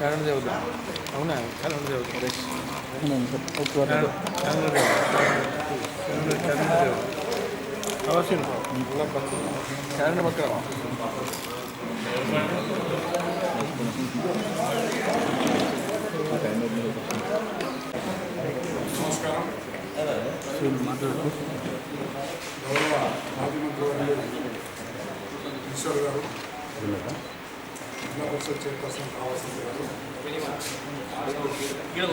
Channel చదువుతా అవునా channel చదువుతా అవశ్యం ఛానల్ పక్కన నమస్కారం. గౌరవ మాజీ మంత్రి ఈశ్వర్ గారు, జిల్లా పరిషత్ చైర్పర్సన్ కావాల్సింది గారు,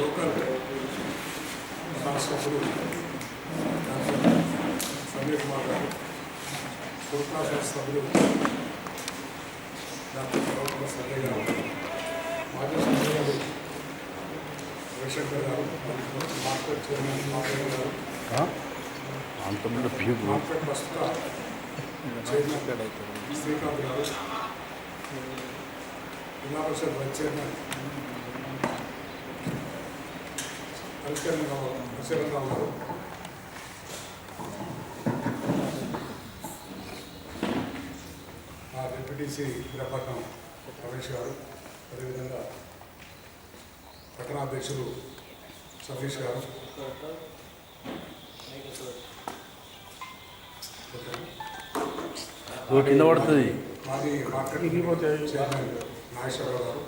లోకల్ శాసకుడు సమీర్ కుమార్ గారు, కోర్టు సభ్యులు డాక్టర్ గౌరవ సంజయ్ గారు, మాజీ సభ్యులు రవిశంకర్ గారు, మార్కెట్ చైర్మన్ మాధవ్ గారు, మార్కెట్ ప్రస్తుత చైర్మన్ శ్రీకాంత్ గారు, జిల్లా పరిషత్ వైస్ చైర్మన్ హరిశరణరావు గారు, డిప్యూటీసీ విశాఖపట్నం రమేష్ గారు, అదేవిధంగా పట్టణాధ్యక్షులు సతీష్ గారు, కింద పడుతుంది మాజీ మార్కెట్ చైర్మన్ నాగేశ్వరరావు గారు,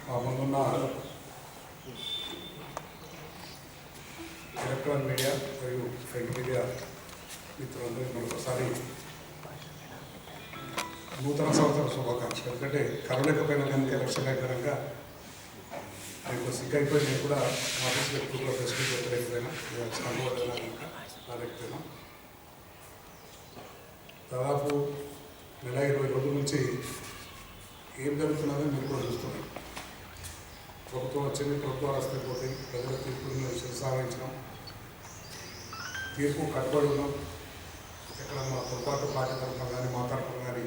మా ముందున్న ఎలక్ట్రానిక్ మీడియా మరియు ప్రింట్ మీడియా మిత్రులందరికీ మరొకసారి నూతన సంవత్సర శుభాకాంక్షలు. ఎందుకంటే కరోలేకపోయినా కనుక ఎలక్షన్ అయిపోయినాక నేను సిక్ అయిపోయి నేను కూడా ఆఫీస్లో ఎక్కువగా ఫెసిలిటీ పెట్టలేకపోయినా సంభవమైనా కనుక రాలేకపోయినా దాదాపు నెల 20 రోజుల నుంచి ఏం జరుగుతున్నదో మీరు కూడా చూస్తున్నాం. ప్రభుత్వం వచ్చింది, ప్రభుత్వాలు వస్తే పోతే ప్రజల తీర్పులను సాధించడం, తీర్పు కట్టుబడి ఉన్నాం. ఎక్కడన్నా పొరపాటు పార్టీ తరఫున కానీ మా తరఫున కానీ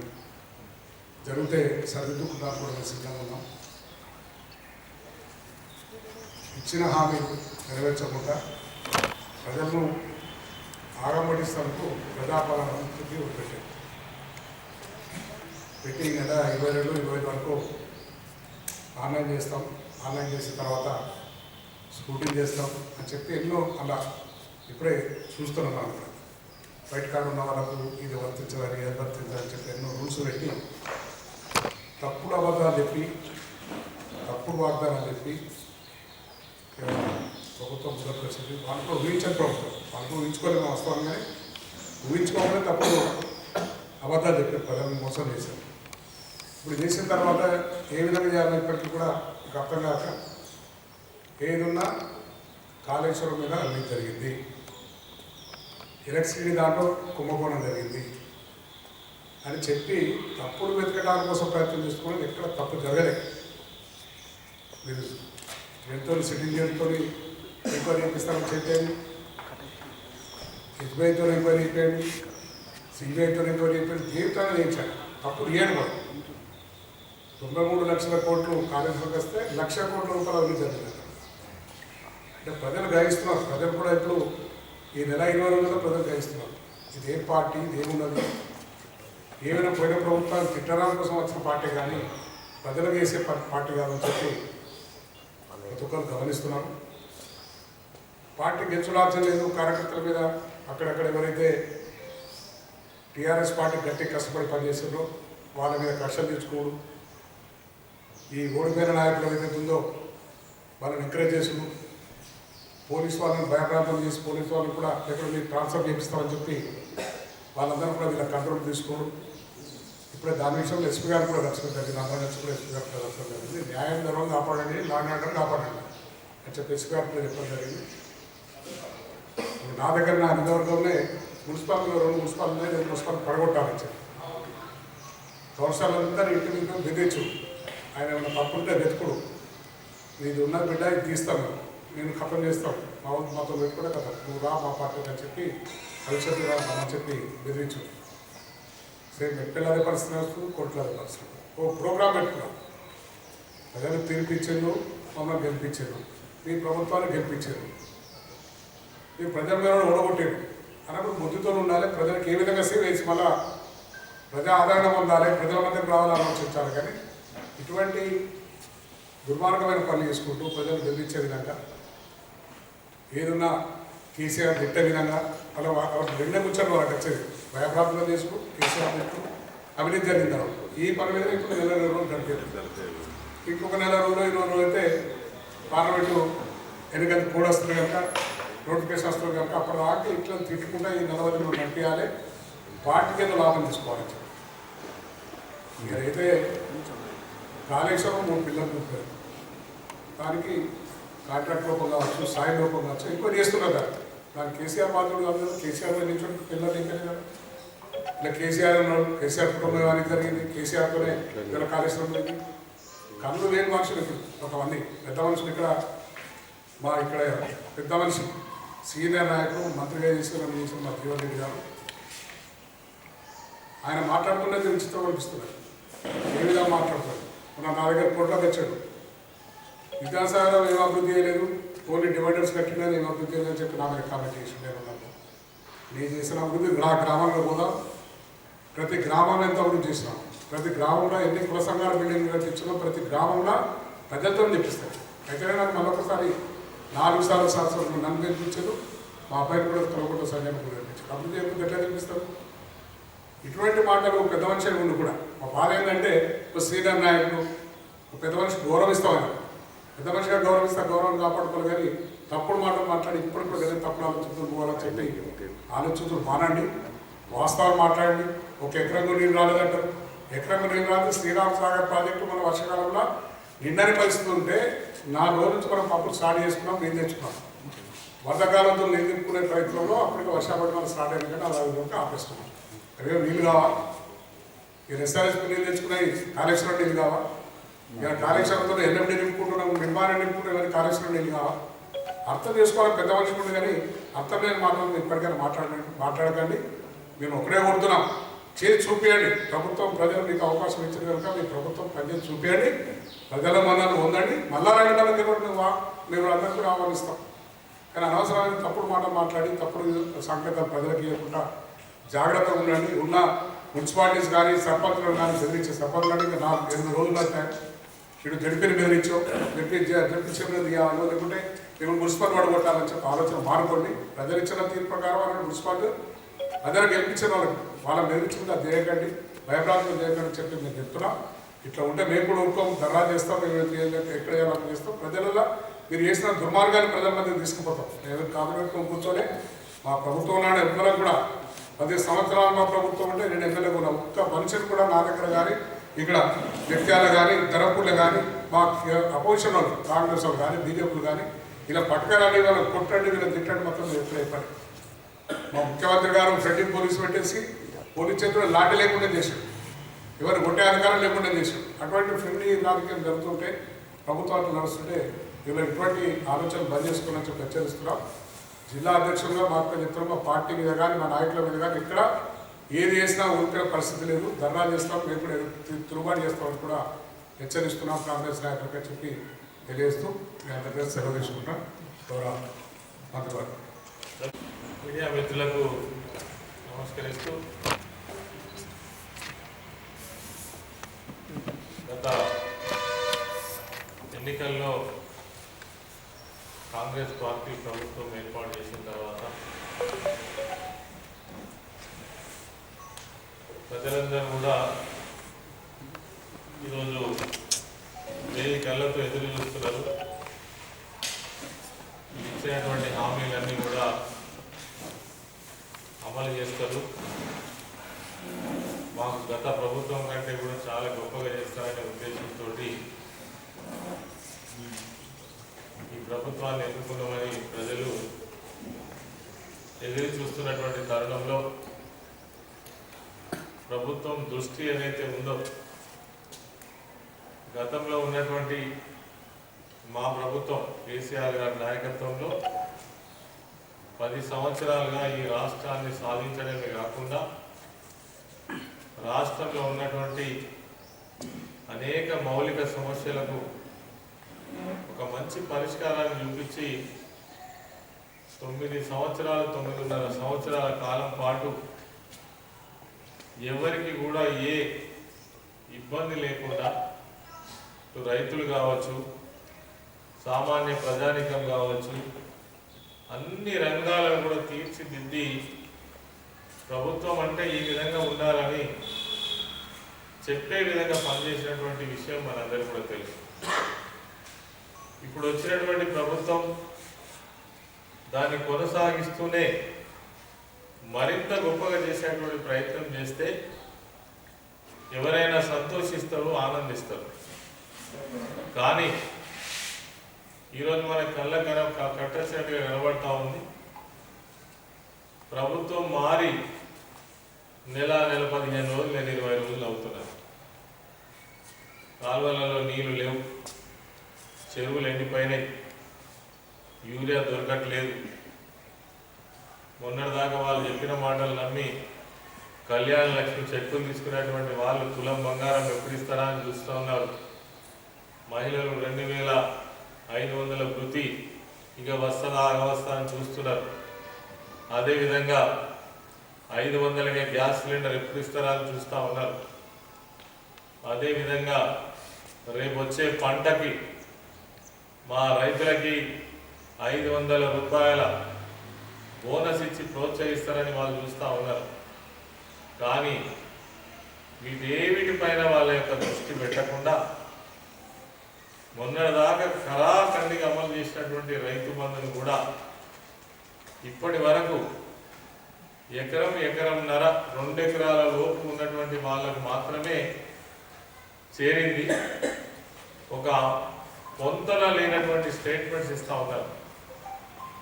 జరిగితే సరిదిద్దుకుంటాను కూడా సిద్ధంగా ఉన్నాం. ఇచ్చిన హామీలు నెరవేర్చకుండా ప్రజలను ఆగమడిస్తూ ప్రజాపాలన పెట్టి నెల 22-25 వరకు ఆన్లైన్ చేస్తాం, ఆన్లైన్ చేసిన తర్వాత స్కూటింగ్ చేస్తాం అని చెప్పి ఎన్నో అలా ఇప్పుడే చూస్తున్నాం. అక్కడ బయట కాడ ఉన్న వాళ్ళకు ఇది వర్తించాలని ఇది వర్తించాలని చెప్పి ఎన్నో రూల్స్ పెట్టి తప్పుడు అబద్ధాలు చెప్పి తప్పుడు వాగ్దానాలు చెప్పి ప్రభుత్వం ముందుకు వచ్చింది. వాళ్ళతో ఊహించని ప్రభుత్వం, వాళ్ళతో ఊహించుకోలేము వాస్తవం, కానీ ఊహించుకోవాలని తప్పుడు అబద్ధాలు చెప్పారు, ప్రజలను మోసం చేశారు. ఇప్పుడు చేసిన తర్వాత ఏ విధంగా చేయాలని ఇప్పటికీ కూడా అర్థం కాక ఏదున్నా కాళేశ్వరం మీద అవినీతి జరిగింది, ఎలక్ట్రిసిటీ దాంట్లో కుంభకోణం జరిగింది అని చెప్పి తప్పుడు వెతకడానికి కోసం ప్రయత్నం చేసుకోవడం ఎక్కడ తప్పు జరగలేదు. మీరు ఎంతో సిట్టింగ్ జడ్జితో ఎంక్వైరీ చేపిస్తామని చెప్పేది, ఎస్బీఐతో ఎంక్వైరీ అయిపోయింది, సిబిఐతో ఎంక్వైరీ అయిపోయింది, దేనితో చేయించాడు. తప్పుడు ఏడు కూడా 93 లక్షల కోట్లు కాళేశ్వరంకి వస్తే 1,00,000 కోట్ల రూపాయలు అవినీతి జరిగింది. అంటే ప్రజలు గ్రహిస్తున్నారు. ప్రజలు కూడా ఇప్పుడు ఈ నెల 20 రోజుల్లో ప్రజలు గ్రహిస్తున్నారు ఇది ఏ పార్టీ, ఇది ఏమున్నది. ఏమైనా పోయిన ప్రభుత్వాన్ని తిట్టడానికి కోసం వచ్చిన పార్టీ కానీ ప్రజలకు వేసే పార్టీ కాదని చెప్పి ప్రతి ఒక్కరు గమనిస్తున్నారు. పార్టీ గెలుచులాల్సిన లేదు. కార్యకర్తల మీద అక్కడక్కడ ఎవరైతే టీఆర్ఎస్ పార్టీ గట్టి కష్టపడి పనిచేసారో వాళ్ళ మీద కష్టం తెచ్చుకోవడం, ఈ ఓడిపోయిన నాయకులు ఏదైతే ఉందో వాళ్ళని ఎంకరేజ్ చేసుడు, పోలీసు వాళ్ళని భయప్రాంతం చేసి పోలీసు వాళ్ళని కూడా ఎక్కడ మీరు ట్రాన్స్ఫర్ చేపిస్తామని చెప్పి వాళ్ళందరూ కూడా వీళ్ళ కంట్రోల్ తీసుకోవడం. ఇప్పుడే దాని విషయంలో ఎస్పీ గారు కూడా దర్శనం జరిగింది, అందరూ కూడా ఎస్పీ గారు కూడా దర్శనం జరిగింది. న్యాయం ధర్మం కాపాడండి, లా అండ్ ఆర్డర్ కాపాడండి అని చెప్పి ఎస్పీ గారు కూడా చెప్పడం జరిగింది. నా దగ్గర నా నిజవర్గంలో మున్సిపాలిటీలో 2 మున్సిపాలిటీ ఉన్నాయి, 2 మున్సిపాలిటీ పడగొట్టాలని చెప్పి కౌన్సిలర్లందరూ ఇంటి మీద బెదిరించు. ఆయన ఏమైనా తప్పుంటే వెతుకుడు, నీది ఉన్న బిడ్డ ఇది తీస్తాను, నేను ఖతం చేస్తాను, మాతో పెట్టుకుంటే కదా నువ్వు రా మా పార్టీ అని చెప్పి భవిష్యత్తు రామని చెప్పి బెదిరించు. సేమ్ ఎక్కడ అదే పరిస్థితి వస్తుంది, కోర్టులో అదే పరిస్థితి. ఓ ప్రోగ్రాం పెట్టుకున్నాం, ప్రజలు తీర్పిచ్చిండు, మమ్మల్ని గెలిపించారు, మీ ప్రభుత్వాన్ని గెలిపించారు, మీ ప్రజల మీద ఓడగొట్టారు. అన్నప్పుడు బుద్ధితో ఉండాలి, ప్రజలకు ఏ విధంగా సేవ చేసి మళ్ళా ప్రజా ఆదరణ పొందాలి, ప్రజల మధ్యకు రావాలని ఆలోచించాలి. కానీ ఇటువంటి దుర్మార్గమైన పనులు చేసుకుంటూ ప్రజలు బెదిరించే విధంగా ఏదున్నా కేసీఆర్ తిట్టే విధంగా అలా రెండే కూర్చొని వాళ్ళకి వచ్చేది భయప్రాంతంగా చేసుకు కేసీఆర్ తిట్టు అవినీతి జరిగింది. ఈ పని మీద ఇప్పుడు నెల రోజులు గడిపేది. ఇంకొక నెల రోజులు 20 రోజులు అయితే పార్లమెంటు ఎన్నికలు కూడా వస్తుంది కనుక నోటిఫికేషన్ వస్తుంది కనుక అప్పుడు రాక ఇట్లా తిట్టుకుంటా ఈ 40 రోజులు నడిపించాలి, వాటికి ఏదో లాభం తీసుకోవాలి. మీరైతే కాళేశ్వరం 3 పిల్లలు చూపారు, దానికి కాంట్రాక్ట్ రూపం కావచ్చు, సాయం రూపం కావచ్చు, ఎంక్వైరీ చేస్తున్నారు. దానికి కేసీఆర్ బాధ్యుడు కాదు కదా, కేసీఆర్ నిల్చొని పిల్లలు నింపలేదు కదా. ఇలా కేసీఆర్ ఉన్నాడు, కేసీఆర్ కుటుంబానికి జరిగింది, కేసీఆర్తోనే ఇలా కాళేశ్వరం జరిగింది. కళ్ళు లేని మనుషులు ఇప్పుడు కొంతమంది పెద్ద మనుషులు ఇక్కడ పెద్ద మనిషి సీనియర్ నాయకులు మంత్రిగా చేసిన మా జీవన్ రెడ్డి గారు ఆయన మాట్లాడుతున్నది విచిత్రం అనిపిస్తున్నారు. ఏ విధంగా మాట్లాడుతారు? నా దగ్గర కోట్లకు వచ్చాడు, విద్యాసాగరం ఏం అభివృద్ధి చేయలేదు, ఓన్లీ డివైడర్స్ కట్టినా ఏం అభివృద్ధి చేయలేదని చెప్పి నా మీద కామెంట్ చేసి నేను చేసిన అభివృద్ధి గ్రామంలో కూడా ప్రతి గ్రామంలో ఎంత అభివృద్ధి చేసినాం, ప్రతి గ్రామంలో ఎన్ని కుల సంఘాల బిల్డింగ్ కట్టించినా ప్రతి గ్రామంలో ప్రజలతో చెప్పిస్తారు. అయితే నాకు మరొకసారి 4 సార్లు సంవత్సరం నన్ను గెలిపించారు, మా అబ్బాయిని కూడా తొలగొట్ట సంజయ్ కూడా గెలిపించారు. అభివృద్ధి ఎప్పుడు ఎట్లా గెలిపిస్తారు? ఇటువంటి మాటలు పెద్ద మనిషి ఉండి కూడా మా బాధ ఏంటంటే సీనియర్ నాయకులు పెద్ద మనిషికి గౌరవిస్తామని, పెద్ద మనిషిగా గౌరవం కాపాడుకోవాలి. కానీ తప్పుడు మాటలు మాట్లాడి ఇప్పటికీ కదా తప్పుడు ఆలోచించులు పోవాలని చెప్పి ఆలోచించులు మానండి, వాస్తవాలు మాట్లాడండి. ఒక ఎకరంగా నీళ్ళు రాలేదంటారు, ఎకరంగా నీళ్ళు రాదు. శ్రీరామ్ సాగర్ ప్రాజెక్టు మన వర్షాకాలంలో నిండని పరిస్థితి ఉంటే 4 రోజుల నుంచి మనం పప్పులు స్టార్ట్ చేసుకున్నాం, నీళ్ళు తెచ్చుకున్నాం. వర్షాకాలంతో నీళ్ళు తిప్పుకునే ప్రయత్నంలో అప్పటికి వర్షాపడడం స్టార్ట్ అయిన కానీ అలా విధంగా ఆపేస్తున్నాం. అదే నీళ్ళు కావా? ఈ రెస్టారెంట్స్కి నీళ్ళు తెచ్చుకున్నాయి, కాళేశ్వరం నీళ్ళు కావా? ఇక కాళేశ్వరంతో ఎన్ఎండి నింపుకుంటున్నాం, నిర్మాణం నింపుకుంటున్నాం, కానీ కాళేశ్వరం నీళ్ళు కావా? అర్థం చేసుకోవాలి పెద్ద మనిషి ఉంది. కానీ అర్థం లేని మాటలు ఇప్పటికైనా మాట్లాడకండి. మేము ఒకటే కోరుతున్నాం, చేసి చూపించండి. ప్రభుత్వం ప్రజలు మీకు అవకాశం ఇచ్చిన కనుక మీ ప్రభుత్వం పనిచేసి చూపించండి, ప్రజల మన్నలు ఉందండి. మళ్ళా రంగడానికి మేము అందరికీ కూడా ఆహ్వానిస్తాం. కానీ అనవసరమైన తప్పుడు మాటలు మాట్లాడి తప్పుడు సంకేతాలు ప్రజలకు ఇవ్వకుండా జాగ్రత్తగా ఉండండి. ఉన్న మున్సిపాలిటీస్ కానీ సర్పంచులు కానీ బెదిరించే సర్పంచులు ఇంకా 8 రోజులు అవుతాయి. ఇటు జడిపిని బెదిరించో జడిపించే మీద తీయాలో లేకుంటే మేము మున్సిపల్ వాడు కొట్టాలని చెప్పి ఆలోచన మానుకోండి. ప్రజలు ఇచ్చిన తీర్పు ప్రకారం వాళ్ళని మున్సిపాలిటీ అదే గెలిపించిన వాళ్ళని బెదిరించింది అది చేయకండి, భయప్రాంతం చేయకండి చెప్పి మేము చెప్తున్నాం. ఇట్లా ఉంటే మేము కూడా ఊరుకోం, ధర్నా చేస్తాం, మేము ఎక్కడ చేయాలని చేస్తాం. ప్రజలలో మీరు చేసిన దుర్మార్గాన్ని ప్రజల మధ్య తీసుకుపోతాం. ఏదో కాదు కూర్చొని మా ప్రభుత్వం నాడు ఎవ్వరం కూడా 10 సంవత్సరాలు మా ప్రభుత్వం ఉంటే నేను ఎమ్మెల్యే కూడా ఒక్క మనుషులు కూడా నా దగ్గర కానీ ఇక్కడ వ్యక్తులు కానీ ధరపులు కానీ మా అపోజిషన్ వాళ్ళు కాంగ్రెస్ వాళ్ళు కానీ బీజేపీలు కానీ ఇలా పట్టుకరాని వాళ్ళని కొట్టండి, వీళ్ళని తిట్టండి మొత్తం ఎప్పుడు అయిపోయి మా ముఖ్యమంత్రి గారు ఫ్రెండింగ్ పోలీసు పెట్టేసి పోలీస్ చేతుల్లో లాంటి లేకుండా చేశాడు, ఎవరు కొట్టే అధికారం లేకుండా చేశాడు. అటువంటి ఫ్రెండ్లీ రాజకీయం జరుగుతుంటే ప్రభుత్వాలు నడుస్తుంటే వీళ్ళు ఇటువంటి ఆలోచనలు బంద్ చేసుకోవాలని చెప్పి హెచ్చరిస్తున్నాం. జిల్లా అధ్యక్షులుగా మాకు చెప్తున్నాం, మా పార్టీ మీద కానీ మా నాయకుల మీద కానీ ఇక్కడ ఏది చేసినా ఊరికే పరిస్థితి లేదు, ధర్నా చేస్తాం, మేము కూడా తిరుగుబాటు చేస్తామని కూడా హెచ్చరిస్తున్నాం కాంగ్రెస్ నాయకులుగా చెప్పి తెలియజేస్తూ మీ అందరికీ సెలవు తీసుకుంటాం. గౌరవ మంత్రివారు మీడియా మిత్రులకు నమస్కరిస్తూ గత ఎన్నికల్లో కాంగ్రెస్ పార్టీ ప్రభుత్వం ఏర్పాటు చేసిన తర్వాత ప్రజలందరూ కూడా ఈరోజు వేయి కళ్ళతో ఎదురు చూస్తున్నారు. ఇచ్చినటువంటి హామీలన్నీ కూడా అమలు చేస్తారు. మాకు గత ప్రభుత్వం కంటే కూడా చాలా గొప్పగా చేస్తారనే ఉద్దేశంతో ఈ ప్రభుత్వాన్ని ఎన్నుకున్నామని ప్రజలు ఎదురు చూస్తున్నటువంటి తరుణంలో ప్రభుత్వం దృష్టి ఏదైతే ఉందో గతంలో ఉన్నటువంటి మా ప్రభుత్వం కేసీఆర్ గారి నాయకత్వంలో 10 సంవత్సరాలుగా ఈ రాష్ట్రాన్ని సాధించడమే కాకుండా రాష్ట్రంలో ఉన్నటువంటి అనేక మౌలిక సమస్యలకు ఒక మంచి పరిష్కారాన్ని చూపించి 9 సంవత్సరాలు 9.5 సంవత్సరాల కాలం పాటు ఎవరికి కూడా ఏ ఇబ్బంది లేకుండా రైతులు కావచ్చు, సామాన్య ప్రజానికం కావచ్చు, అన్ని రంగాలను కూడా తీర్చిదిద్ది ప్రభుత్వం అంటే ఈ విధంగా ఉండాలని చెప్పే విధంగా పనిచేసినటువంటి విషయం మనందరికీ కూడా తెలుసు. ఇప్పుడు వచ్చినటువంటి ప్రభుత్వం దాన్ని కొనసాగిస్తూనే మరింత గొప్పగా చేసేటువంటి ప్రయత్నం చేస్తే ఎవరైనా సంతోషిస్తారు, ఆనందిస్తారు. కానీ ఈరోజు మన కళ్ళ కట్టచ్చినట్టుగా కనబడతా ఉంది. ప్రభుత్వం మారి నెల 15 రోజులు 20 రోజులు అవుతున్నారు. కాలువలలో నీళ్లు లేవు, చెరువులు ఎండిపోయినాయి, యూరియా దొరకట్లేదు. మొన్నటిదాకా వాళ్ళు చెప్పిన మాటలు నమ్మి కళ్యాణ లక్ష్మి చెక్కులు తీసుకునేటువంటి వాళ్ళు తులం బంగారం ఎప్పుడు ఇస్తారా అని చూస్తూ ఉన్నారు. మహిళలు 2500 వృత్తి ఇక వస్తుందా అగవస్తా అని చూస్తున్నారు. అదేవిధంగా 500కే గ్యాస్ సిలిండర్ ఎప్పుడు ఇస్తారా అని చూస్తూ ఉన్నారు. అదేవిధంగా రేపు వచ్చే పంటకి మా రైతులకి 500 రూపాయల బోనస్ ఇచ్చి ప్రోత్సహిస్తారని వాళ్ళు చూస్తూ ఉన్నారు. కానీ వీటేవిటిపైన వాళ్ళ యొక్క దృష్టి పెట్టకుండా మొన్నటిదాకా ఖరాఖండిగా అమలు చేసినటువంటి రైతు బంధుని కూడా ఇప్పటి వరకు ఎకరంన్నర 2 ఎకరాల లోపు ఉన్నటువంటి వాళ్ళకు మాత్రమే చేరింది. ఒక పొంతన లేనటువంటి స్టేట్మెంట్స్ ఇస్తూ ఉన్నారు.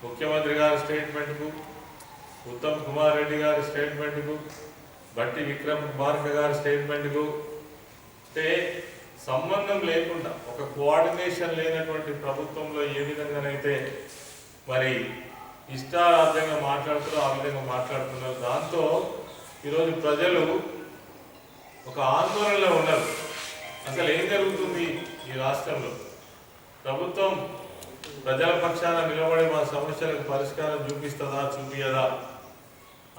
ముఖ్యమంత్రి గారి స్టేట్మెంట్కు, ఉత్తమ్ కుమార్ రెడ్డి గారి స్టేట్మెంట్కు, బట్టి విక్రమార్క గారి స్టేట్మెంట్కు అంటే సంబంధం లేకుండా ఒక కోఆర్డినేషన్ లేనటువంటి ప్రభుత్వంలో ఏ విధంగానైతే మరి ఇష్టారాజ్యంగా మాట్లాడుతారో ఆ విధంగా మాట్లాడుతున్నారు. దాంతో ఈరోజు ప్రజలు ఒక ఆందోళనలో ఉన్నారు. అసలు ఏం జరుగుతుంది ఈ రాష్ట్రంలో? ప్రభుత్వం ప్రజల పక్షాన నిలబడి మా సమస్యలకు పరిష్కారం చూపిస్తుందా చూపియదా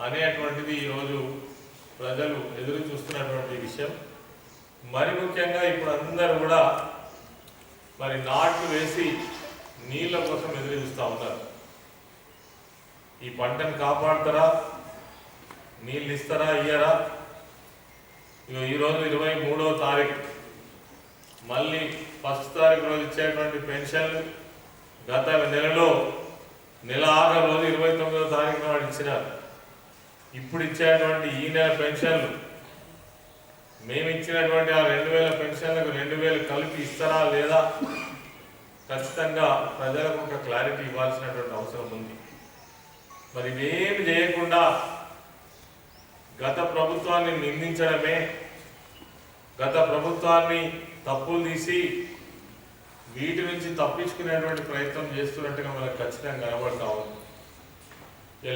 అనేటువంటిది ఈరోజు ప్రజలు ఎదురు చూస్తున్నటువంటి విషయం. మరి ముఖ్యంగా ఇప్పుడు అందరూ కూడా మరి నాట్లు వేసి నీళ్ళ కోసం ఎదురు చూస్తూ ఉన్నారు. ఈ పంటను కాపాడుతారా, నీళ్ళు ఇస్తారా ఇయ్యరా? ఈరోజు 23వ తారీఖు, మళ్ళీ 1వ తారీఖు రోజు ఇచ్చేటువంటి పెన్షన్లు గత నెల ఆఖరు రోజు 29వ తారీఖున వాడు ఇచ్చినారు. ఇప్పుడు ఇచ్చేటువంటి ఈ నెల పెన్షన్లు మేము ఇచ్చినటువంటి ఆ 2000 పెన్షన్లకు 2000 కలిపి ఇస్తారా లేదా? ఖచ్చితంగా ప్రజలకు ఒక క్లారిటీ ఇవ్వాల్సినటువంటి అవసరం ఉంది. మరి ఇవేమి చేయకుండా గత ప్రభుత్వాన్ని నిందించడమే, గత ప్రభుత్వాన్ని తప్పులు తీసి వీటి నుంచి తప్పించుకునేటువంటి ప్రయత్నం చేస్తున్నట్టుగా మనకు ఖచ్చితంగా కనబడతా ఉంది.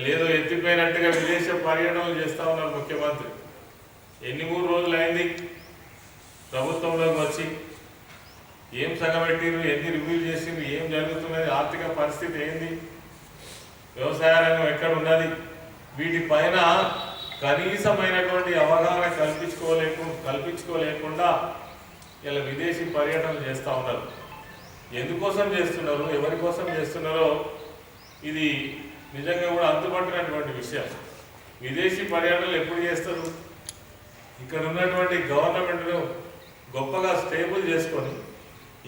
లేదో ఎత్తిపోయినట్టుగా విదేశ పర్యటనలు చేస్తూ ఉన్నారు ముఖ్యమంత్రి. ఎన్ని 3 రోజులు అయింది ప్రభుత్వంలోకి వచ్చి? ఏం సగబెట్టిరు, ఎన్ని రివ్యూలు చేసిండ్రు, ఏం జరుగుతున్నది, ఆర్థిక పరిస్థితి ఏంది, వ్యవసాయ రంగం ఎక్కడ ఉన్నది? వీటిపైన కనీసమైనటువంటి అవగాహన కల్పించుకోలేకుండా ఇలా విదేశీ పర్యటనలు చేస్తూ ఉన్నారు. ఎందుకోసం చేస్తున్నారు, ఎవరి కోసం చేస్తున్నారో ఇది నిజంగా కూడా అంతుపట్టినటువంటి విషయం. విదేశీ పర్యటనలు ఎప్పుడు చేస్తారు? ఇక్కడ ఉన్నటువంటి గవర్నమెంట్ను గొప్పగా స్టేబుల్ చేసుకొని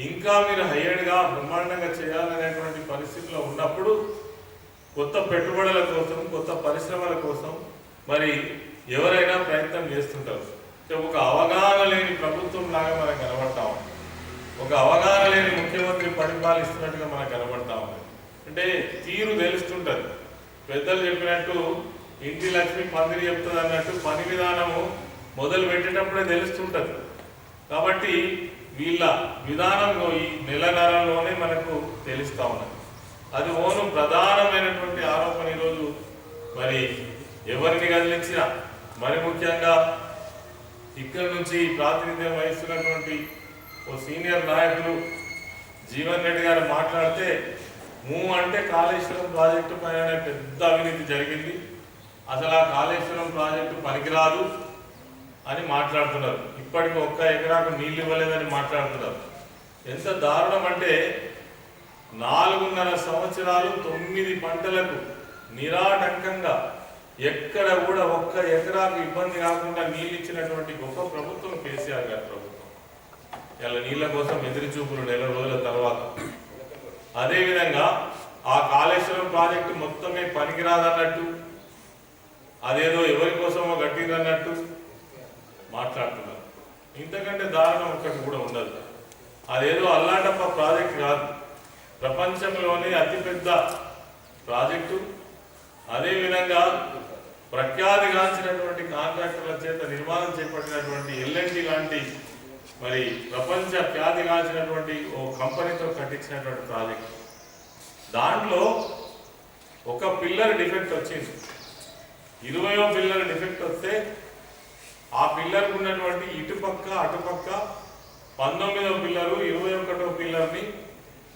ఇంకా మీరు హైయర్డ్గా బ్రహ్మాండంగా చేయాలనేటువంటి పరిస్థితిలో ఉన్నప్పుడు కొత్త పెట్టుబడుల కోసం, కొత్త పరిశ్రమల కోసం మరి ఎవరైనా ప్రయత్నం చేస్తుంటారు. ఒక అవగాహన లేని ప్రభుత్వం లాగా మనకు కనబడతా ఉంది. ఒక అవగాహన లేని ముఖ్యమంత్రి పరిపాలిస్తున్నట్టుగా మనకు కనబడతా ఉంది. అంటే తీరు తెలుస్తుంటుంది. పెద్దలు చెప్పినట్టు ఇంటి లక్ష్మి పందిరి చెప్తుంది అన్నట్టు పని విధానము మొదలు పెట్టేటప్పుడే తెలుస్తుంటుంది. కాబట్టి వీళ్ళ విధానం ఈ నెలన్నరలోనే మనకు తెలుస్తూ ఉన్నది. అది ఓను ప్రధానమైనటువంటి ఆరోపణ. ఈరోజు మరి ఎవరిని కదిలించినా, మరి ముఖ్యంగా ఇక్కడి నుంచి ప్రాతినిధ్యం వహిస్తున్నటువంటి ఓ సీనియర్ నాయకులు జీవన్ రెడ్డి గారు మాట్లాడితే అంటే కాళేశ్వరం ప్రాజెక్టు పైన పెద్ద అవినీతి జరిగింది, అసలు ఆ కాళేశ్వరం ప్రాజెక్టు పనికిరాదు అని మాట్లాడుతున్నారు. ఇప్పటికి 1 ఎకరాకు నీళ్ళు ఇవ్వలేదని మాట్లాడుతున్నారు. ఎంత దారుణం అంటే 4.5 సంవత్సరాలు 9 పంటలకు నిరాటంకంగా ఎక్కడ కూడా 1 ఎకరాకు ఇబ్బంది కాకుండా నీళ్ళు ఇచ్చినటువంటి గొప్ప ప్రభుత్వం కేసీఆర్ గారి ప్రభుత్వం. ఇలా నీళ్ళ కోసం ఎదురుచూపులు నెల రోజుల తర్వాత. అదేవిధంగా ఆ కాళేశ్వరం ప్రాజెక్టు మొత్తమే పనికిరాదన్నట్టు, అదేదో ఎవరి కోసమో కట్టిందన్నట్టు మాట్లాడుతున్నారు. ఇంతకంటే దారుణం ఒక్కటి కూడా ఉండదు. అదేదో అల్లాటప్ప ప్రాజెక్టు కాదు, ప్రపంచంలోనే అతిపెద్ద ప్రాజెక్టు. అదేవిధంగా ప్రఖ్యాతిగాంచినటువంటి కాంట్రాక్టర్ల చేత నిర్మాణం చేపట్టినటువంటి ఎల్ఎన్టీ లాంటి మరి ప్రపంచ ఖ్యాతిగాంచినటువంటి ఓ కంపెనీతో కట్టించినటువంటి ప్రాజెక్ట్. దాంట్లో ఒక పిల్లర్ డిఫెక్ట్ వచ్చింది. 20వ పిల్లర్ డిఫెక్ట్ వస్తే ఆ పిల్లర్కు ఉన్నటువంటి ఇటుపక్క అటుపక్క 19వ పిల్లరు 21వ పిల్లర్ని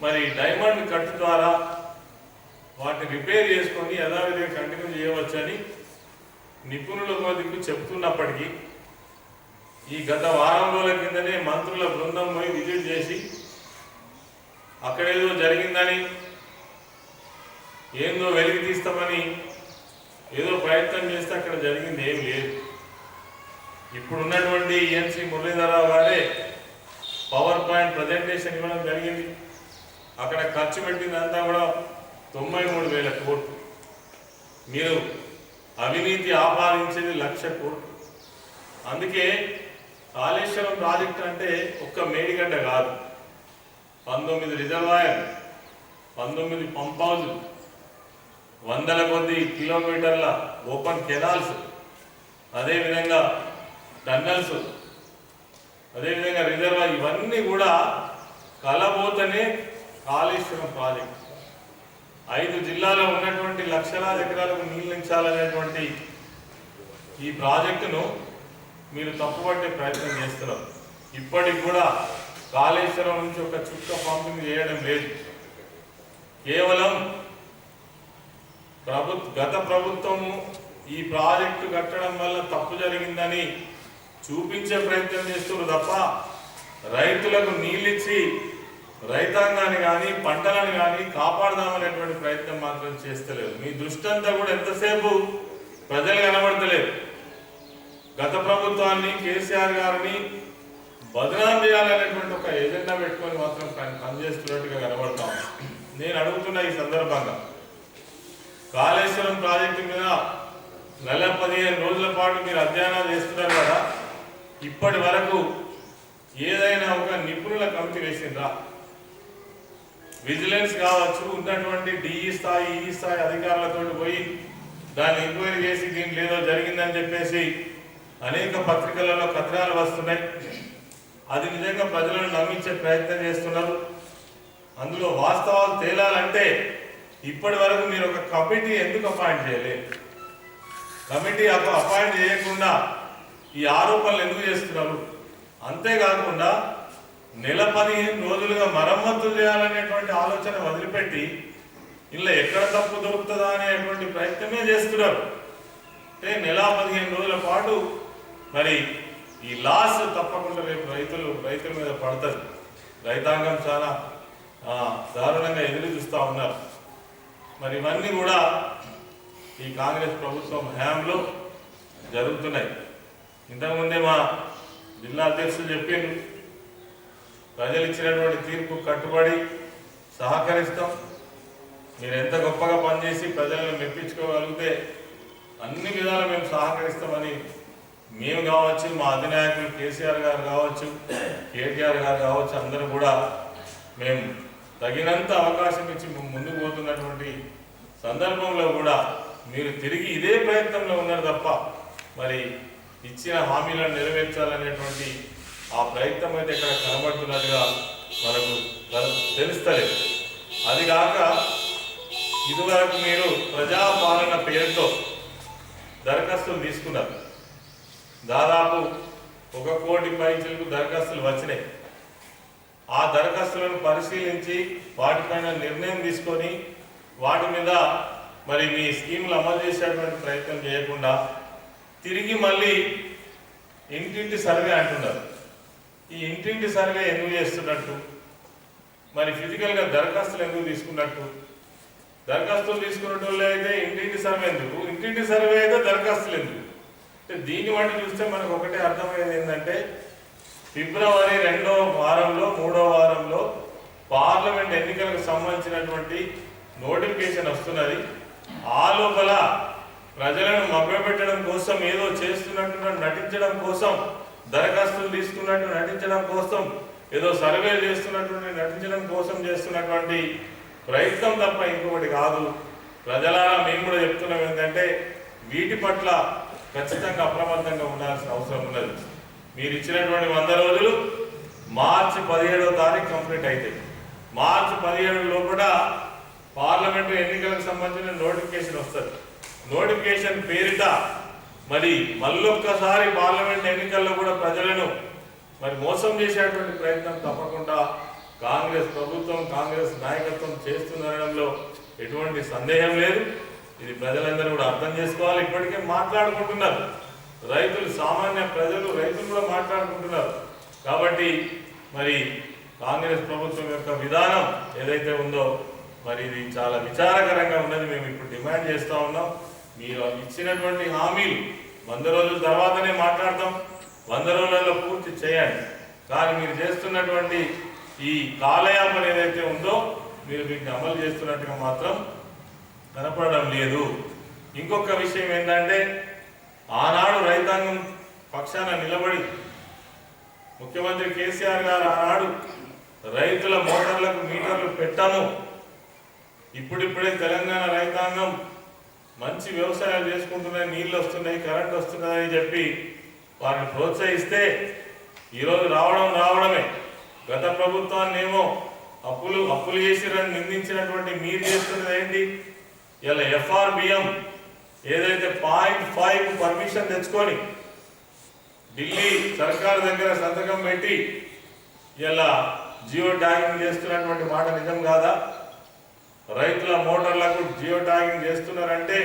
మరి డైమండ్ కట్ ద్వారా వాటిని రిపేర్ చేసుకొని యథావిధిగా కంటిన్యూ చేయవచ్చని నిపుణుల దిక్కు చెప్తున్నప్పటికీ ఈ గత వారం రోజుల కిందనే మంత్రుల బృందం పోయి విజిట్ చేసి అక్కడేదో జరిగిందని, ఏందో వెలికి తీస్తామని ఏదో ప్రయత్నం చేస్తే అక్కడ జరిగింది ఏం లేదు. ఇప్పుడున్నటువంటి ఈఎన్సీ మురళీధరరావు గారే పవర్ పాయింట్ ప్రజెంటేషన్ ఇవ్వడం జరిగింది. అక్కడ ఖర్చు పెట్టిందంతా కూడా 93,000 కోట్లు. మీరు అవినీతి ఆపాదించేది 1,00,000 కోట్లు. అందుకే కాళేశ్వరం ప్రాజెక్టు అంటే ఒక్క మేడిగడ్డ కాదు, 19 రిజర్వాయర్, 19 పంప్ హౌజులు, 100 కొద్ది కిలోమీటర్ల ఓపెన్ కెనాల్స్, అదేవిధంగా టన్నల్స్, అదేవిధంగా రిజర్వాయర్, ఇవన్నీ కూడా కలబోతనే కాళేశ్వరం ప్రాజెక్టు. 5 జిల్లాలో ఉన్నటువంటి లక్షలాది ఎకరాలకు నీళ్ళించాలనేటువంటి ఈ ప్రాజెక్టును మీరు తప్పుపట్టే ప్రయత్నం చేస్తున్నారు. ఇప్పటికి కూడా కాళేశ్వరం నుంచి ఒక చుక్క పంపింగ్ చేయడం లేదు. కేవలం గత ప్రభుత్వము ఈ ప్రాజెక్టు కట్టడం వల్ల తప్పు జరిగిందని చూపించే ప్రయత్నం చేస్తున్నారు తప్ప రైతులకు నీళ్ళిచ్చి రైతాంగాన్ని కానీ పంటలను కానీ కాపాడదామనేటువంటి ప్రయత్నం మాత్రం చేస్తలేదు. మీ దృష్టి అంతా కూడా ఎంతసేపు ప్రజలు కనబడతలేదు. గత ప్రభుత్వాన్ని, కేసీఆర్ గారిని బదనాం చేయాలనేటువంటి ఒక ఎజెండా పెట్టుకొని మాత్రం పనిచేస్తున్నట్టుగా కనబడతాం. నేను అడుగుతున్న ఈ సందర్భంగా కాళేశ్వరం ప్రాజెక్టు మీద 15 రోజుల పాటు మీరు అధ్యయనాలు చేస్తున్నారు కదా, ఇప్పటి వరకు ఏదైనా ఒక నిపుణుల కమిటీ వేసిండ్రా? విజిలెన్స్ కావచ్చు, ఉన్నటువంటి డిఈ స్థాయి, ఈ స్థాయి అధికారులతో పోయి దాన్ని ఎంక్వైరీ చేసి దీంట్లో ఏదో జరిగిందని చెప్పేసి అనేక పత్రికలలో కథనాలు వస్తున్నాయి. అది నిజంగా ప్రజలను నమ్మించే ప్రయత్నం చేస్తున్నారు. అందులో వాస్తవాలు తేలాలంటే ఇప్పటి వరకు మీరు ఒక కమిటీ ఎందుకు అపాయింట్ చేయలేదు? కమిటీ అపాయింట్ చేయకుండా ఈ ఆరోపణలు ఎందుకు చేస్తున్నారు? అంతేకాకుండా నెల 15 రోజులుగా మరమ్మతులు చేయాలనేటువంటి ఆలోచన వదిలిపెట్టి ఇలా ఎక్కడ తప్పు దొరుకుతుందా అనేటువంటి ప్రయత్నమే చేస్తున్నారు. అంటే నెల 15 రోజుల పాటు మరి ఈ లాస్ తప్పకుండా రేపు రైతుల మీద పడుతుంది. రైతాంగం చాలా దారుణంగా ఎదురు చూస్తూ ఉన్నారు. మరి ఇవన్నీ కూడా ఈ కాంగ్రెస్ ప్రభుత్వం హయాంలో జరుగుతున్నాయి. ఇంతకుముందే మా జిల్లా అధ్యక్షులు చెప్పిండ్రు, ప్రజలు ఇచ్చినటువంటి తీర్పు కట్టుబడి సహకరిస్తాం. మీరు ఎంత గొప్పగా పనిచేసి ప్రజలను మెప్పించుకోగలిగితే అన్ని విధాలు మేము సహకరిస్తామని మేము కావచ్చు, మా అధినాయకులు కేసీఆర్ గారు కావచ్చు, కేటీఆర్ గారు కావచ్చు, అందరూ కూడా మేము తగినంత అవకాశం ఇచ్చి ముందుకు పోతున్నటువంటి సందర్భంలో కూడా మీరు తిరిగి ఇదే ప్రయత్నంలో ఉన్నారు తప్ప మరి ఇచ్చిన హామీలను నెరవేర్చాలనేటువంటి ఆ ప్రయత్నం అయితే ఇక్కడ కనబడుతున్నట్టుగా మనకు తెలుస్తలేదు. అది కాక ఇదివరకు మీరు ప్రజాపాలన పేరుతో దరఖాస్తులు తీసుకున్నారు. దాదాపు 1 కోటి పైచలకు దరఖాస్తులు వచ్చినాయి. ఆ దరఖాస్తులను పరిశీలించి వాటిపైన నిర్ణయం తీసుకొని వాటి మీద మరి మీ స్కీములు అమలు చేసేటువంటి ప్రయత్నం చేయకుండా తిరిగి మళ్ళీ ఇంటింటి సర్వే అంటున్నారు. ఈ ఇంటింటి సర్వే ఎందుకు చేస్తున్నట్టు, మరి ఫిజికల్గా దరఖాస్తులు ఎందుకు తీసుకున్నట్టు? దరఖాస్తులు తీసుకున్నట్టు అయితే ఇంటింటి సర్వే ఎందుకు, ఇంటింటి సర్వే అయితే దరఖాస్తులు ఎందుకు? అంటే దీన్ని బట్టి చూస్తే మనకు ఒకటే అర్థమయ్యేది ఏంటంటే ఫిబ్రవరి 2వ వారంలో 3వ వారంలో పార్లమెంట్ ఎన్నికలకు సంబంధించినటువంటి నోటిఫికేషన్ వస్తున్నది. ఆ లోపల ప్రజలను మభ్యపెట్టడం కోసం ఏదో చేస్తున్నట్టు నటించడం కోసం, దరఖాస్తులు తీసుకున్నట్టు నటించడం కోసం, ఏదో సర్వే చేస్తున్నట్టు నటించడం కోసం చేస్తున్నటువంటి ప్రయత్నం తప్ప ఇంకొకటి కాదు. ప్రజలారా మేము కూడా చెప్తున్నాం ఏంటంటే వీటి పట్ల ఖచ్చితంగా అప్రమత్తంగా ఉండాల్సిన అవసరం ఉన్నది. మీరు ఇచ్చినటువంటి 100 రోజులు మార్చి 17వ తారీఖు కంప్లీట్ అవుతాయి. మార్చి 17 లోపల పార్లమెంటు ఎన్నికలకు సంబంధించిన నోటిఫికేషన్ వస్తుంది. నోటిఫికేషన్ పేరిట మరి మళ్ళొక్కసారి పార్లమెంట్ ఎన్నికల్లో కూడా ప్రజలను మరి మోసం చేసేటువంటి ప్రయత్నం తప్పకుండా కాంగ్రెస్ ప్రభుత్వం, కాంగ్రెస్ నాయకత్వం చేస్తుందనడంలో ఎటువంటి సందేహం లేదు. ఇది ప్రజలందరూ కూడా అర్థం చేసుకోవాలి. ఇప్పటికే మాట్లాడుకుంటున్నారు రైతులు, సామాన్య ప్రజలు, రైతులు కూడా మాట్లాడుకుంటున్నారు. కాబట్టి మరి కాంగ్రెస్ ప్రభుత్వం యొక్క విధానం ఏదైతే ఉందో మరి ఇది చాలా విచారకరంగా ఉన్నది. మేము ఇప్పుడు డిమాండ్ చేస్తూ ఉన్నాం, మీరు ఇచ్చినటువంటి హామీలు 100 రోజుల తర్వాతనే మాట్లాడతాం, 100 రోజులలో పూర్తి చేయండి. కానీ మీరు చేస్తున్నటువంటి ఈ కాలయాపన ఏదైతే ఉందో మీరు వీటిని అమలు చేస్తున్నట్టుగా మాత్రం కనపడడం లేదు. ఇంకొక విషయం ఏంటంటే ఆనాడు రైతాంగం పక్షాన నిలబడి ముఖ్యమంత్రి కేసీఆర్ గారు ఆనాడు రైతుల మోటార్లకు మీటర్లు పెట్టాము, ఇప్పుడిప్పుడే తెలంగాణ రైతాంగం మంచి వ్యవసాయాలు చేసుకుంటున్నాయి, నీళ్ళు వస్తున్నాయి, కరెంట్ వస్తున్నాయని చెప్పి వారిని ప్రోత్సహిస్తే ఈరోజు రావడమే. గత ప్రభుత్వాన్ని ఏమో అప్పులు చేసిరని నిందించినటువంటి మీరు చేస్తున్నది ఏంటి? ఇలా FRBM ఏదైతే 0.5 పర్మిషన్ తెచ్చుకొని ఢిల్లీ సర్కారు దగ్గర సంతకం పెట్టి ఇలా జియో ట్యాగింగ్ చేస్తున్నటువంటి మాట నిజం కాదా? రైతుల మోటార్లకు జియో ట్యాగింగ్ చేస్తున్నారంటే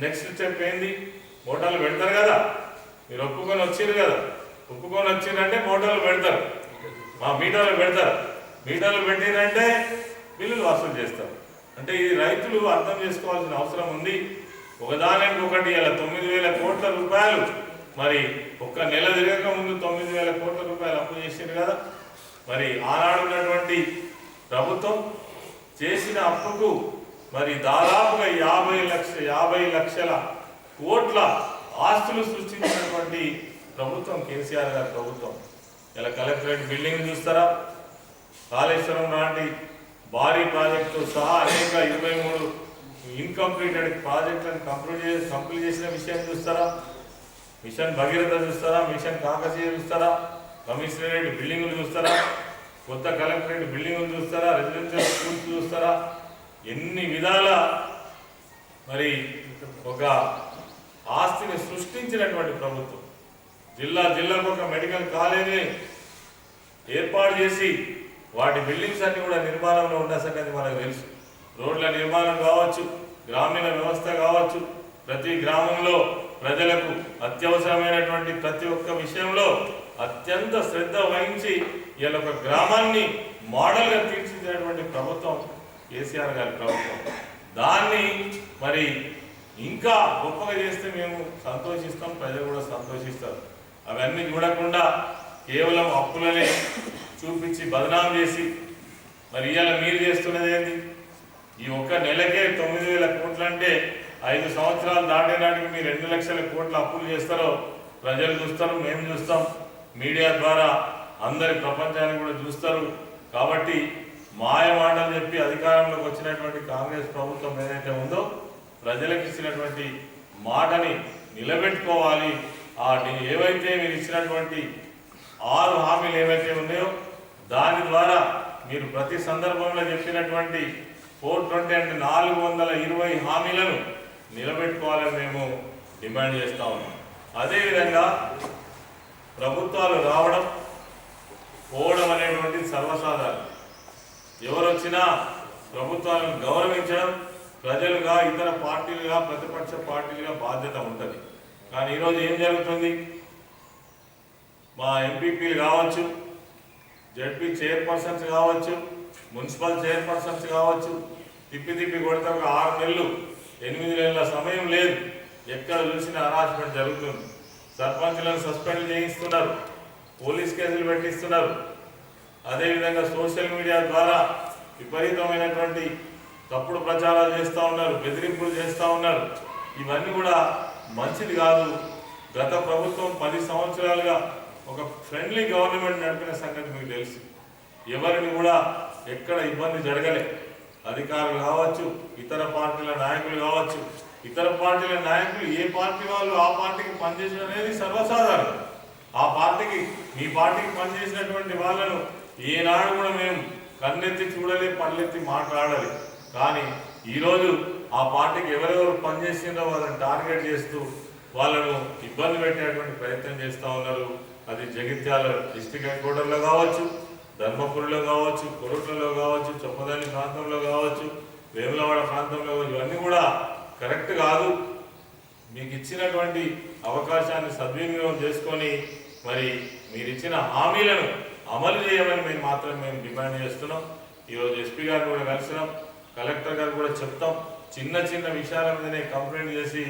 నెక్స్ట్ స్టెప్ ఏంది? మోటార్లు పెడతారు కదా, మీరు ఒప్పుకొని వచ్చిరు కదా, ఒప్పుకొని వచ్చిరంటే మోటార్లు పెడతారు, మా మీటర్లు పెడతారు, మీటర్లు పెట్టిరంటే బిల్లులు వసూలు చేస్తారు. అంటే ఇది రైతులు అర్థం చేసుకోవాల్సిన అవసరం ఉంది. ఒకదానికి ఒకటి ఇలా 9,000 కోట్ల రూపాయలు మరి ఒక్క నెల తిరగక ముందు 9,000 కోట్ల రూపాయలు అప్పు చేసింది కదా. మరి ఆనాడు ఉన్నటువంటి ప్రభుత్వం చేసిన అప్పుకు మరి దాదాపుగా 50 లక్షల కోట్ల ఆస్తులు సృష్టించినటువంటి ప్రభుత్వం కేసీఆర్ గారి ప్రభుత్వం. ఇలా కలెక్టరేట్ బిల్డింగ్ చూస్తారా, కాళేశ్వరం లాంటి భారీ ప్రాజెక్టు సహా అనేక 23 ఇన్కంప్లీటెడ్ ప్రాజెక్టులను కంప్లీట్ చేసిన విషయం చూస్తారా, మిషన్ భగీరథ చూస్తారా, మిషన్ కాకతీయ చూస్తారా, కమిషనరేట్ బిల్డింగులు చూస్తారా, కొత్త కలెక్టరేట్ బిల్డింగులు చూస్తారా, రెసిడెన్షియల్ స్కూల్స్ చూస్తారా, ఎన్ని విధాల మరి ఒక ఆస్తిని సృష్టించినటువంటి ప్రభుత్వం. జిల్లాకు ఒక మెడికల్ కాలేజీ ఏర్పాటు చేసి వాటి బిల్డింగ్స్ అన్ని కూడా నిర్మాణంలో ఉన్న సంగతి మనకు తెలుసు. రోడ్ల నిర్మాణం కావచ్చు, గ్రామీణ వ్యవస్థ కావచ్చు, ప్రతి గ్రామంలో ప్రజలకు అత్యవసరమైనటువంటి ప్రతి ఒక్క విషయంలో అత్యంత శ్రద్ధ వహించి ఇలా ఒక గ్రామాన్ని మోడల్గా తీర్చిదిద్దినటువంటి ప్రభుత్వం కేసీఆర్ గారి ప్రభుత్వం. దాన్ని మరి ఇంకా గొప్పగా చేస్తే మేము సంతోషిస్తాం, ప్రజలు కూడా సంతోషిస్తారు. అవన్నీ చూడకుండా కేవలం అప్పులనే చూపించి బదనాం చేసి మరి ఇవాళ మీరు చేస్తున్నది ఏంటి? ఈ ఒక్క నెలకే 9,000 కోట్లు అంటే 5 సంవత్సరాలు దాటే నాటికి మీరు 2 లక్షల కోట్ల అప్పులు చేస్తారో ప్రజలు చూస్తారు, మేము చూస్తాం, మీడియా ద్వారా అందరి ప్రపంచాన్ని కూడా చూస్తారు. కాబట్టి మాయ మాటలు చెప్పి అధికారంలోకి వచ్చినటువంటి కాంగ్రెస్ ప్రభుత్వం ఏదైతే ఉందో ప్రజలకు ఇచ్చినటువంటి మాటని నిలబెట్టుకోవాలి. ఏవైతే మీరు ఇచ్చినటువంటి 6 హామీలు ఏవైతే ఉన్నాయో దాని ద్వారా మీరు ప్రతి సందర్భంలో చెప్పినటువంటి 420 అంటే 420 హామీలను నిలబెట్టుకోవాలని మేము డిమాండ్ చేస్తూ ఉన్నాం. అదేవిధంగా ప్రభుత్వాలు రావడం, పోవడం అనేటువంటిది సర్వసాధారణం. ఎవరు వచ్చినా ప్రభుత్వాలను గౌరవించడం ప్రజలుగా, ఇతర పార్టీలుగా, ప్రతిపక్ష పార్టీలుగా బాధ్యత ఉంటుంది. కానీ ఈరోజు ఏం జరుగుతుంది? మా ఎంపీపీలు కావచ్చు, జడ్పీ చైర్పర్సన్స్ కావచ్చు, మున్సిపల్ చైర్పర్సన్స్ కావచ్చు, తిప్పి కొడితే ఒక 6 నెలలు 8 నెలల సమయం లేదు, ఎక్కడ చూసినా హరాస్మెంట్ జరుగుతుంది. సర్పంచులను సస్పెండ్ చేయిస్తున్నారు, పోలీస్ కేసులు పెట్టిస్తున్నారు. అదేవిధంగా సోషల్ మీడియా ద్వారా విపరీతమైనటువంటి తప్పుడు ప్రచారాలు చేస్తూ ఉన్నారు, బెదిరింపులు చేస్తూ ఉన్నారు. ఇవన్నీ కూడా మంచిది కాదు. గత ప్రభుత్వం 10 సంవత్సరాలుగా ఒక ఫ్రెండ్లీ గవర్నమెంట్ నడిపిన సంగతి మీకు తెలుసు. ఎవరిని కూడా ఎక్కడ ఇబ్బంది జరగలే. అధికారులు కావచ్చు, ఇతర పార్టీల నాయకులు కావచ్చు. ఇతర పార్టీల నాయకులు ఏ పార్టీ వాళ్ళు ఆ పార్టీకి పనిచేసిన అనేది సర్వసాధారణం. ఆ పార్టీకి, మీ పార్టీకి పనిచేసినటువంటి వాళ్ళను ఏనాడు కూడా మేము కన్నెత్తి చూడలే, పళ్ళెత్తి మాట్లాడాలి. కానీ ఈరోజు ఆ పార్టీకి ఎవరెవరు పనిచేసిందో వాళ్ళని టార్గెట్ చేస్తూ వాళ్ళను ఇబ్బంది పెట్టేటువంటి ప్రయత్నం చేస్తూ ఉన్నారు. అది జగిత్యాల డిస్ట్రిక్ట్ హెడ్ క్వార్టర్లో కావచ్చు, ధర్మపురిలో కావచ్చు, కొరుట్లలో కావచ్చు, చొప్పదండి ప్రాంతంలో కావచ్చు, వేములవాడ ప్రాంతంలో ఇవన్నీ కూడా కరెక్ట్ కాదు. మీకు ఇచ్చినటువంటి అవకాశాన్ని సద్వినియోగం చేసుకొని మరి మీరు ఇచ్చిన హామీలను అమలు చేయమని మేము డిమాండ్ చేస్తున్నాం. ఈరోజు ఎస్పీ గారు కూడా కలిసినాం, కలెక్టర్ గారు కూడా చెప్తాం. చిన్న విషయాల మీదనే కంప్లైంట్ చేసి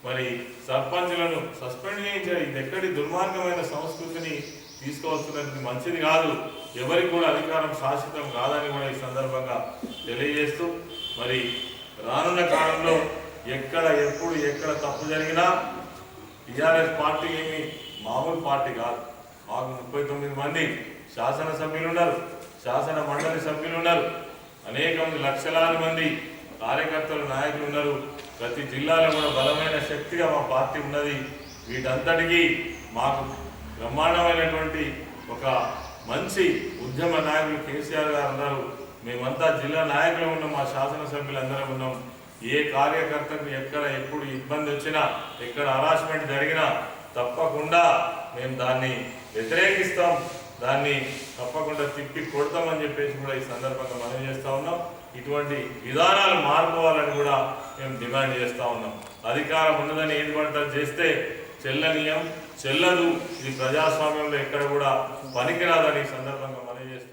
మరి సర్పంచులను సస్పెండ్ చేయించారు. ఇది ఎక్కడి దుర్మార్గమైన సంస్కృతిని తీసుకువస్తున్నది మంచిది కాదు. ఎవరికి కూడా అధికారం శాశ్వతం కాదని కూడా ఈ సందర్భంగా తెలియజేస్తూ మరి రానున్న కాలంలో ఎక్కడ తప్పు జరిగినా టీఆర్ఎస్ పార్టీ ఏమి మామూలు పార్టీ కాదు. మాకు 39 మంది శాసనసభ్యులు ఉన్నారు, శాసన మండలి సభ్యులు ఉన్నారు, అనేక మంది లక్షలాది మంది కార్యకర్తలు, నాయకులు ఉన్నారు. ప్రతి జిల్లాలో కూడా బలమైన శక్తిగా మా పార్టీ ఉన్నది. వీటంతటికీ మాకు బ్రహ్మాండమైనటువంటి ఒక మంచి ఉద్యమ నాయకులు కేసీఆర్ గారు ఉన్నారు. మేమంతా జిల్లా నాయకులు ఉన్నాం, మా శాసనసభ్యులందరం ఉన్నాం. ఏ కార్యకర్తకు ఎప్పుడు ఇబ్బంది వచ్చినా, ఎక్కడ హరాస్మెంట్ జరిగినా తప్పకుండా మేము దాన్ని వ్యతిరేకిస్తాం, దాన్ని తప్పకుండా తిప్పి కొడతామని చెప్పేసి కూడా ఈ సందర్భంగా మనం చేస్తూ ఉన్నాం. ఇటువంటి విధానాలు మారుకోవాలని కూడా మేము డిమాండ్ చేస్తూ ఉన్నాం. అధికారం ఉన్నదని ఏది పడతా చేస్తే చెల్లదు. ఇది ప్రజాస్వామ్యంలో ఎక్కడ కూడా పనికిరాదని ఈ సందర్భంగా మనం చేస్తాం.